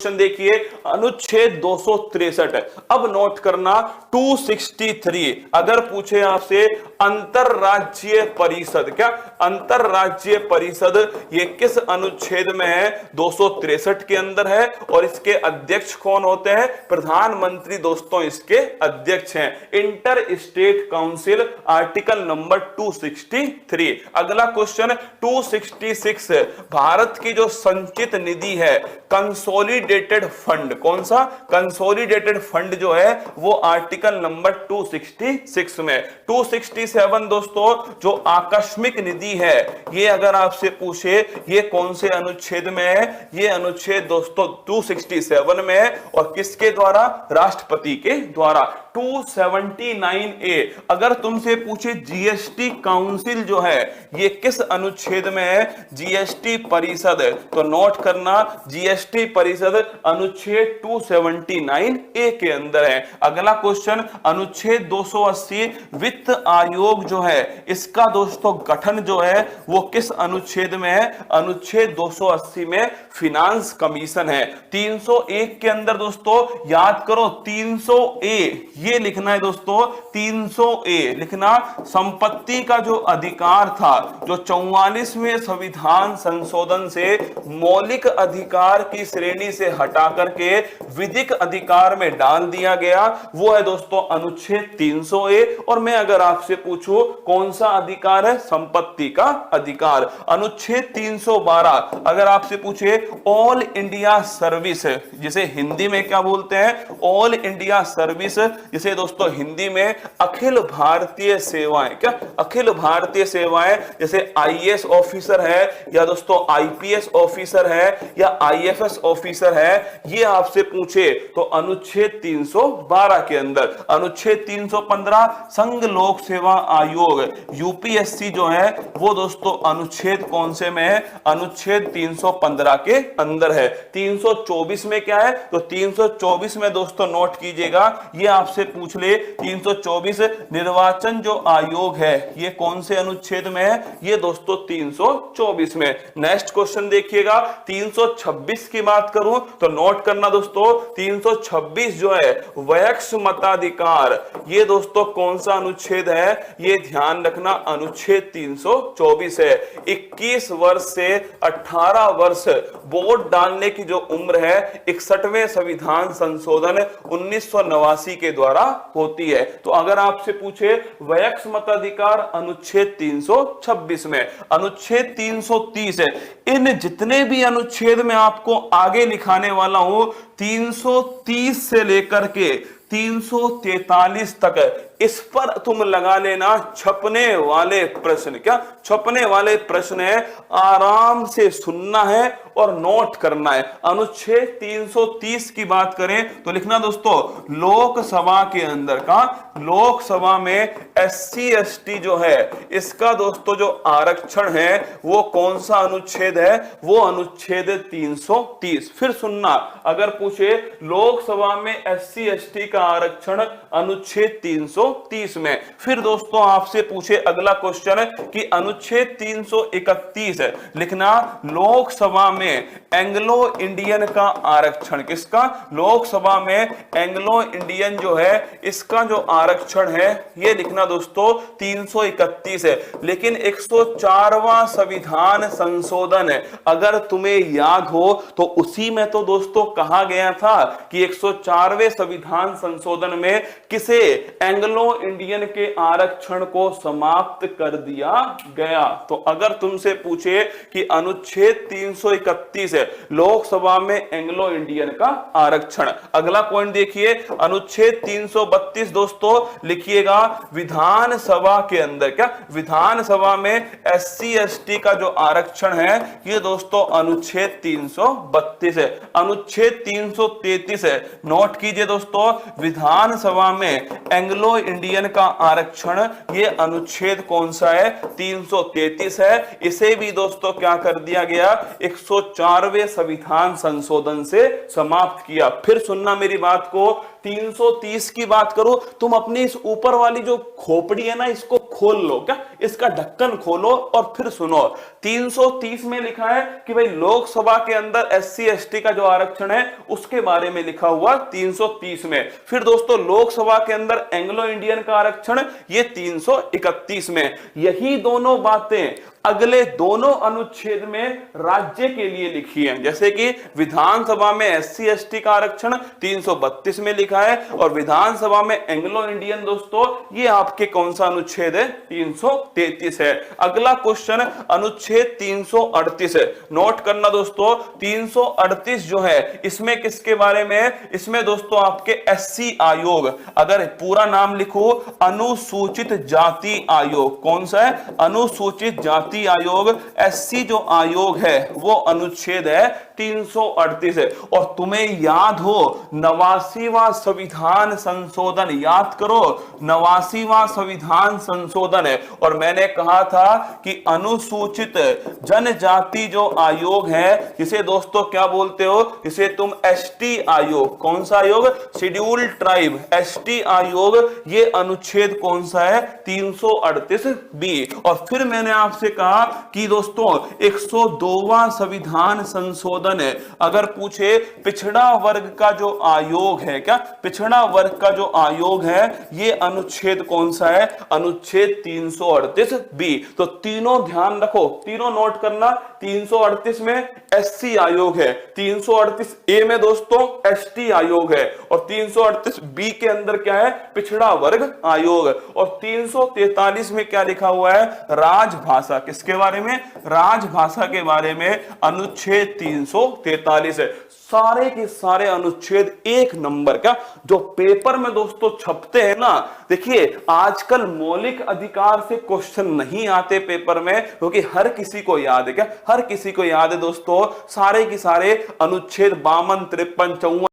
Question देखिए, अनुच्छेद 263। अब नोट करना 263 अगर पूछे आपसे अंतरराज्यीय परिषद, क्या अंतरराज्यीय परिषद ये किस अनुच्छेद में है? 263 के अंदर है। और इसके अध्यक्ष कौन होते हैं? प्रधानमंत्री दोस्तों इसके अध्यक्ष हैं। Inter state council, article number 263। अगला क्वेश्चन 266, भारत की जो संचित निधि है, कंसोलिडेटेड फंड, कौन सा? कंसोलिडेटेड फंड जो है वो आर्टिकल नंबर 266 में। 267 दोस्तों जो आकस्मिक निधि है, ये अगर आपसे पूछे ये कौन से अनुच्छेद में है? ये अनुच्छेद दोस्तों 267 में है। और किसके द्वारा? राष्ट्रपति के द्वारा। 279A अगर तुमसे पूछे जीएसटी काउंसिल जो है ये किस अनुच्छेद में है? जीएसटी परिषद, तो नोट करना जीएसटी परिषद अनुच्छेद 279A के अंदर है। अगला क्वेश्चन अनुच्छेद 280 वित्त आयोग जो है इसका दोस्तों गठन जो है वो किस अनुच्छेद में है? अनुच्छेद 280 में फिनांस कमीशन है। 301 के अंदर दोस्तों याद करो 300A ये लिखना है दोस्तों, 300A लिखना, संपत्ति का जो अधिकार था जो 44वें संविधान संशोधन से मौलिक अधिकार की श्रेणी से हटा करके विधिक अधिकार में डाल दिया गया, वो है दोस्तों अनुच्छेद 300A। और मैं अगर आपसे पूछूं कौन सा अधिकार है? संपत्ति का अधिकार। अनुच्छेद 312 अगर आपसे पूछे ऑल इंडिया सर्विस, जिसे हिंदी में क्या बोलते हैं? ऑल इंडिया सर्विस, जिसे दोस्तों हिंदी में अखिल भारतीय सेवाएं, क्या अखिल भारतीय सेवाएं, जैसे आईएएस ऑफिसर है या दोस्तों आईपीएस ऑफिसर है या आईएफएस ऑफिसर है, ये आपसे पूछे तो अनुच्छेद 312 के अंदर। अनुच्छेद 315 संघ लोक सेवा आयोग यूपीएससी जो है वो दोस्तों अनुच्छेद कौन से में है? अनुच्छेद 315 के अंदर है। 324 में क्या है? तो 324 में दोस्तों नोट कीजिएगा, ये आपसे पूछ ले 324 निर्वाचन जो आयोग है ये कौन से अनुच्छेद में है? ये दोस्तों 324 में। नेक्स्ट क्वेश्चन देखिएगा 326 की बात करूं तो नोट करना दोस्तों 326 जो है वयस्क मताधिकार, ये दोस्तों कौन सा अनुच्छेद है? ये ध्यान रखना अनुच्छेद 324 है। 21 वर्ष से 18 वर्ष वोट डालने की जो उम्र है 61वें संविधान संशोधन 1989 के द्वारा होती है। तो अगर आपसे पूछे वयस्क मताधिकार अनुच्छेद 326 में। अनुच्छेद 330 है। इन जितने भी अनुच्छेद में आपको आगे लिखाने वाला हूं 330 से लेकर के 343 तक, इस पर तुम लगा लेना छपने वाले प्रश्न, क्या छपने वाले प्रश्न है, आराम से सुनना है और नोट करना है। अनुच्छेद 330 की बात करें तो लिखना दोस्तों लोकसभा के अंदर का, लोकसभा में एससी एसटी जो है इसका दोस्तों जो आरक्षण है वो कौन सा अनुच्छेद है? वो अनुच्छेद 330। फिर सुनना, अगर पूछे लोकसभा में एससी एसटी का आरक्षण अनुच्छेद 330 में। फिर दोस्तों आपसे पूछे अगला क्वेश्चन कि अनुच्छेद 331 लिखना लोकसभा में एंग्लो इंडियन का आरक्षण, किसका? लोकसभा में एंग्लो इंडियन जो है इसका जो आरक्षण है ये लिखना दोस्तों 331 है। लेकिन 104वां संविधान संशोधन है, अगर तुम्हें याद हो तो उसी में तो दोस्तों कहा गया था कि 104वें संविधान संशोधन में किसे? एंग्लो इंडियन के आरक्षण को समाप्त कर दिया गया। तो अगर तुमसे पूछे कि अनुच्छेद 331 है लोकसभा में एंग्लो इंडियन का आरक्षण। अगला पॉइंट देखिए अनुच्छेद 332 दोस्तों लिखिएगा विधानसभा के अंदर, क्या विधानसभा में एससी एसटी का जो आरक्षण है ये दोस्तों अनुच्छेद 332 है। अनुच्छेद 333 है, नोट कीजिए दोस्तों विधानसभा में एंग्लो इंडियन का आरक्षण ये अनुच्छेद कौन सा है? 333 है। इसे भी दोस्तों क्या कर दिया गया? 104वें संविधान संशोधन से समाप्त किया। फिर सुनना मेरी बात को, 330 की बात करूं, तुम अपनी इस ऊपर वाली जो खोपड़ी है ना, इसको खोल लो, क्या इसका ढक्कन खोलो और फिर सुनो। 330 में लिखा है कि भाई लोकसभा के अंदर SC ST का जो आरक्षण है उसके बारे में लिखा हुआ 330 में। फिर दोस्तों लोकसभा के अंदर एंग्लो इंडियन का आरक्षण ये 331 में। यही दोनों बातें अगले दोनों अनुच्छेद में राज्य के लिए लिखी है। जैसे कि विधानसभा में SC ST का आरक्षण 332 में लिखा है और विधानसभा में एंग्लो इंडियन दोस्तों ये आपके कौन सा अनुच्छेद है, 333 है। अगला क्वेश्चन अनुच्छेद 338 है, नोट करना दोस्तों। 338 जो है इसमें किसके बारे में है, इसमें दोस्तों आपके SC आयोग, अगर पूरा नाम लिखो अनुसूचित जाति आयोग, कौन सा है, अनुसूचित जाति आयोग, SC जो आयोग है वो अनुच्छेद है 338 है। और तुम्हें याद हो 89वां संविधान संशोधन, याद करो 89वां संविधान संशोधन है। और मैंने कहा था कि अनुसूचित जनजाति जो आयोग है जिसे दोस्तों क्या बोलते हो, जिसे तुम ST आयोग, कौन सा आयोग, शेड्यूल्ड ट्राइब ST आयोग, ये अनुच्छेद कौन सा है, 338B। और फिर मैंने आपसे कहा कि दोस्तों 102वां संविधान संशोधन है, अगर पूछे पिछड़ा वर्ग का जो आयोग है, क्या पिछड़ा वर्ग का जो आयोग है ये अनुच्छेद कौन सा है, अनुच्छेद 338B। तो तीनों ध्यान रखो, तीनों नोट करना। 338 में SC आयोग है, 338A में दोस्तों ST आयोग है और 338B के अंदर क्या है, पिछड़ा वर्ग आयोग। और 343 में क्या लिखा हुआ है, राजभाषा, किसके बारे में, राजभाषा के बारे में अनुच्छेद 343 है। सारे के सारे अनुच्छेद एक नंबर का जो पेपर में दोस्तों छपते हैं ना, देखिए आजकल मौलिक अधिकार से क्वेश्चन नहीं आते पेपर में, क्योंकि हर किसी को याद है, क्या हर किसी को याद है दोस्तों, सारे के सारे अनुच्छेद 52, 53, 54